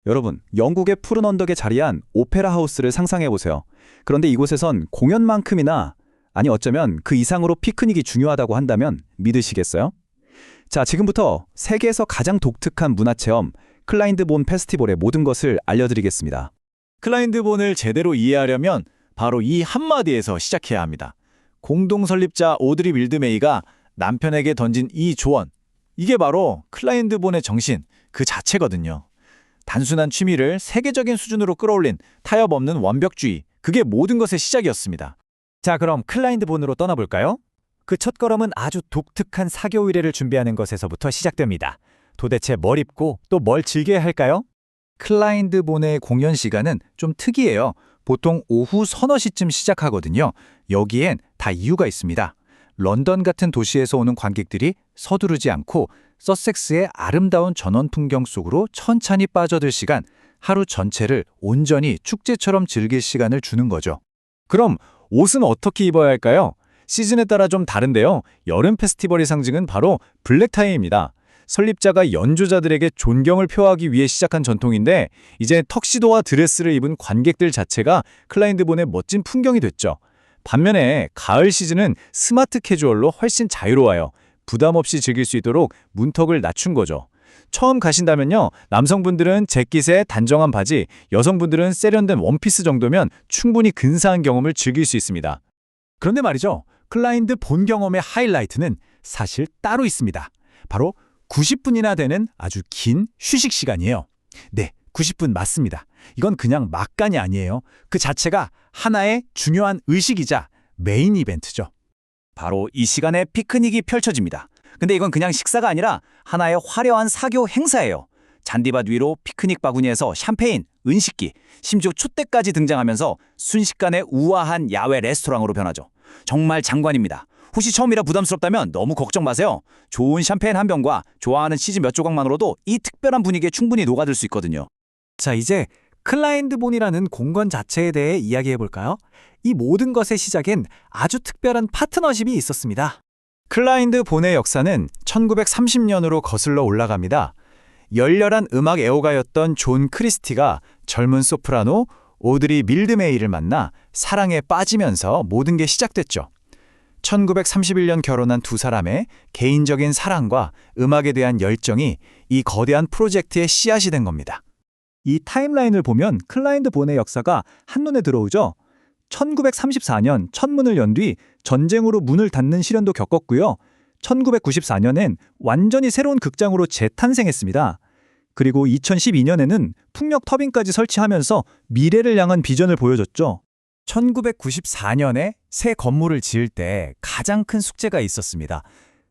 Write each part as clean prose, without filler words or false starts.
여러분, 영국의 푸른 언덕에 자리한 오페라 하우스를 상상해보세요. 그런데 이곳에선 공연만큼이나, 아니 어쩌면 그 이상으로 피크닉이 중요하다고 한다면 믿으시겠어요? 자, 지금부터 세계에서 가장 독특한 문화체험, 클라인드 본 페스티벌의 모든 것을 알려드리겠습니다. 클라인드 본을 제대로 이해하려면 바로 이 한마디에서 시작해야 합니다. 공동 설립자 오드리 밀드메이가 남편에게 던진 이 조언, 이게 바로 클라인드 본의 정신 그 자체거든요. 단순한 취미를 세계적인 수준으로 끌어올린 타협 없는 완벽주의, 그게 모든 것의 시작이었습니다. 자, 그럼 클라인드 본으로 떠나볼까요? 그 첫걸음은 아주 독특한 사교 의례를 준비하는 것에서부터 시작됩니다. 도대체 뭘 입고 또 뭘 즐겨야 할까요? 클라인드 본의 공연 시간은 좀 특이해요. 보통 오후 서너 시쯤 시작하거든요. 여기엔 다 이유가 있습니다. 런던 같은 도시에서 오는 관객들이 서두르지 않고 서섹스의 아름다운 전원 풍경 속으로 천천히 빠져들 시간, 하루 전체를 온전히 축제처럼 즐길 시간을 주는 거죠. 그럼 옷은 어떻게 입어야 할까요? 시즌에 따라 좀 다른데요. 여름 페스티벌의 상징은 바로 블랙타이입니다. 설립자가 연주자들에게 존경을 표하기 위해 시작한 전통인데 이제 턱시도와 드레스를 입은 관객들 자체가 클라인드 본의 멋진 풍경이 됐죠. 반면에 가을 시즌은 스마트 캐주얼로 훨씬 자유로워요. 부담 없이 즐길 수 있도록 문턱을 낮춘 거죠. 처음 가신다면요, 남성분들은 재킷에 단정한 바지, 여성분들은 세련된 원피스 정도면 충분히 근사한 경험을 즐길 수 있습니다. 그런데 말이죠, 클라인드 본 경험의 하이라이트는 사실 따로 있습니다. 바로 90분이나 되는 아주 긴 휴식 시간이에요. 네, 90분 맞습니다. 이건 그냥 막간이 아니에요. 그 자체가 하나의 중요한 의식이자 메인 이벤트죠. 바로 이 시간에 피크닉이 펼쳐집니다. 근데 이건 그냥 식사가 아니라 하나의 화려한 사교 행사예요. 잔디밭 위로 피크닉 바구니에서 샴페인, 은식기, 심지어 촛대까지 등장하면서 순식간에 우아한 야외 레스토랑으로 변하죠. 정말 장관입니다. 혹시 처음이라 부담스럽다면 너무 걱정 마세요. 좋은 샴페인 한 병과 좋아하는 치즈 몇 조각만으로도 이 특별한 분위기에 충분히 녹아들 수 있거든요. 자, 이제 클라인드 본이라는 공간 자체에 대해 이야기해볼까요? 이 모든 것의 시작엔 아주 특별한 파트너십이 있었습니다. 클라인드 본의 역사는 1930년으로 거슬러 올라갑니다. 열렬한 음악 애호가였던 존 크리스티가 젊은 소프라노 오드리 밀드메이를 만나 사랑에 빠지면서 모든 게 시작됐죠. 1931년 결혼한 두 사람의 개인적인 사랑과 음악에 대한 열정이 이 거대한 프로젝트의 씨앗이 된 겁니다. 이 타임라인을 보면 클라인드 본의 역사가 한눈에 들어오죠. 1934년 첫 문을 연 뒤 전쟁으로 문을 닫는 시련도 겪었고요. 1994년엔 완전히 새로운 극장으로 재탄생했습니다. 그리고 2012년에는 풍력 터빈까지 설치하면서 미래를 향한 비전을 보여줬죠. 1994년에 새 건물을 지을 때 가장 큰 숙제가 있었습니다.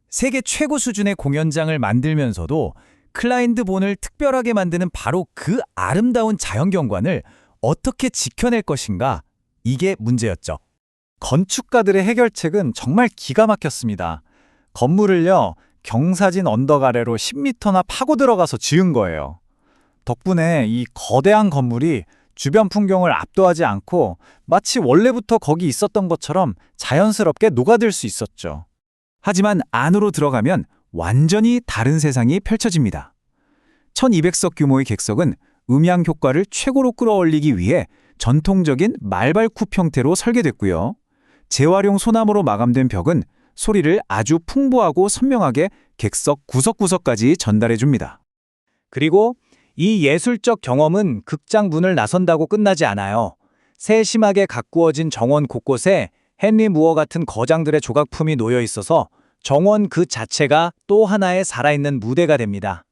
세계 최고 수준의 공연장을 만들면서도 클라인드 본을 특별하게 만드는 바로 그 아름다운 자연경관을 어떻게 지켜낼 것인가, 이게 문제였죠. 건축가들의 해결책은 정말 기가 막혔습니다. 건물을요, 경사진 언덕 아래로 10m나 파고 들어가서 지은 거예요. 덕분에 이 거대한 건물이 주변 풍경을 압도하지 않고 마치 원래부터 거기 있었던 것처럼 자연스럽게 녹아들 수 있었죠. 하지만 안으로 들어가면 완전히 다른 세상이 펼쳐집니다. 1200석 규모의 객석은 음향 효과를 최고로 끌어올리기 위해 전통적인 말발굽 형태로 설계됐고요. 재활용 소나무로 마감된 벽은 소리를 아주 풍부하고 선명하게 객석 구석구석까지 전달해줍니다. 그리고 이 예술적 경험은 극장 문을 나선다고 끝나지 않아요. 세심하게 가꾸어진 정원 곳곳에 헨리 무어 같은 거장들의 조각품이 놓여 있어서 정원 그 자체가 또 하나의 살아있는 무대가 됩니다.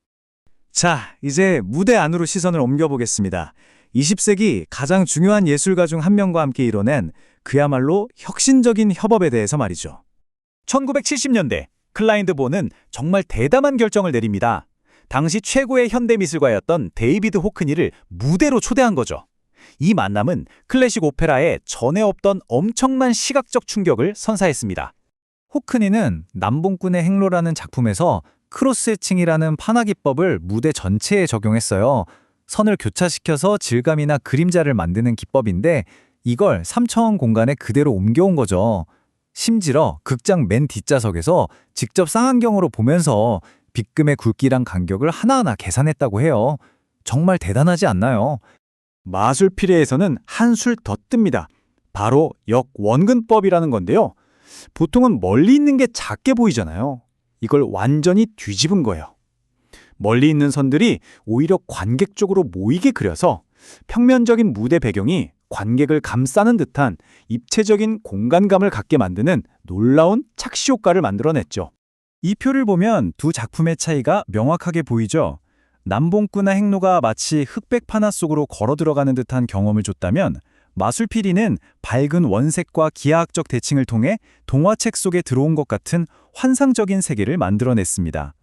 자, 이제 무대 안으로 시선을 옮겨보겠습니다. 20세기 가장 중요한 예술가 중 한 명과 함께 이뤄낸 그야말로 혁신적인 협업에 대해서 말이죠. 1970년대 클라인드 본은 정말 대담한 결정을 내립니다. 당시 최고의 현대미술가였던 데이비드 호크니를 무대로 초대한 거죠. 이 만남은 클래식 오페라에 전에 없던 엄청난 시각적 충격을 선사했습니다. 호크니는 남봉꾼의 행로라는 작품에서 크로스 해칭이라는 판화 기법을 무대 전체에 적용했어요. 선을 교차시켜서 질감이나 그림자를 만드는 기법인데 이걸 3차원 공간에 그대로 옮겨온 거죠. 심지어 극장 맨 뒷좌석에서 직접 쌍안경으로 보면서 빗금의 굵기랑 간격을 하나하나 계산했다고 해요. 정말 대단하지 않나요? 마술피레에서는 한술 더 뜹니다. 바로 역원근법이라는 건데요. 보통은 멀리 있는 게 작게 보이잖아요. 이걸 완전히 뒤집은 거예요. 멀리 있는 선들이 오히려 관객 쪽으로 모이게 그려서 평면적인 무대 배경이 관객을 감싸는 듯한 입체적인 공간감을 갖게 만드는 놀라운 착시 효과를 만들어냈죠. 이 표를 보면 두 작품의 차이가 명확하게 보이죠. 남봉구나 행로가 마치 흑백 판화 속으로 걸어 들어가는 듯한 경험을 줬다면 마술피리는 밝은 원색과 기하학적 대칭을 통해 동화책 속에 들어온 것 같은 환상적인 세계를 만들어냈습니다.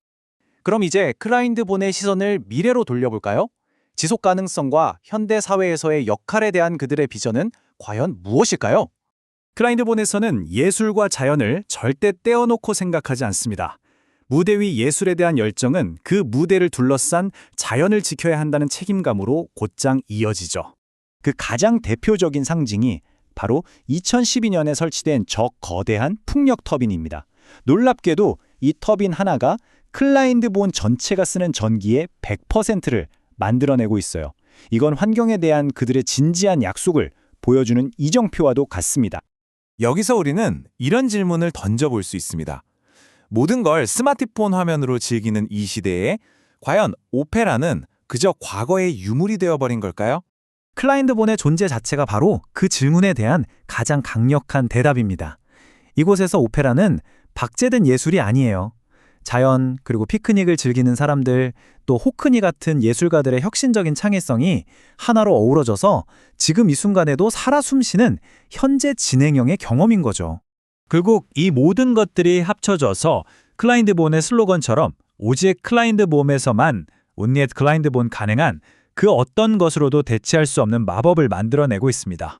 그럼 이제 클라인드 본의 시선을 미래로 돌려볼까요? 지속 가능성과 현대 사회에서의 역할에 대한 그들의 비전은 과연 무엇일까요? 클라인드 본에서는 예술과 자연을 절대 떼어놓고 생각하지 않습니다. 무대 위 예술에 대한 열정은 그 무대를 둘러싼 자연을 지켜야 한다는 책임감으로 곧장 이어지죠. 그 가장 대표적인 상징이 바로 2012년에 설치된 저 거대한 풍력 터빈입니다. 놀랍게도 이 터빈 하나가 클라인드 본 전체가 쓰는 전기의 100%를 만들어내고 있어요. 이건 환경에 대한 그들의 진지한 약속을 보여주는 이정표와도 같습니다. 여기서 우리는 이런 질문을 던져볼 수 있습니다. 모든 걸 스마트폰 화면으로 즐기는 이 시대에 과연 오페라는 그저 과거의 유물이 되어버린 걸까요? 클라인드 본의 존재 자체가 바로 그 질문에 대한 가장 강력한 대답입니다. 이곳에서 오페라는 박제된 예술이 아니에요. 자연 그리고 피크닉을 즐기는 사람들 또 호크니 같은 예술가들의 혁신적인 창의성이 하나로 어우러져서 지금 이 순간에도 살아 숨쉬는 현재 진행형의 경험인 거죠. 결국 이 모든 것들이 합쳐져서 클라인드 본의 슬로건처럼 오직 클라인드 본에서만 only at 클라인드 본 가능한 그 어떤 것으로도 대체할 수 없는 마법을 만들어내고 있습니다.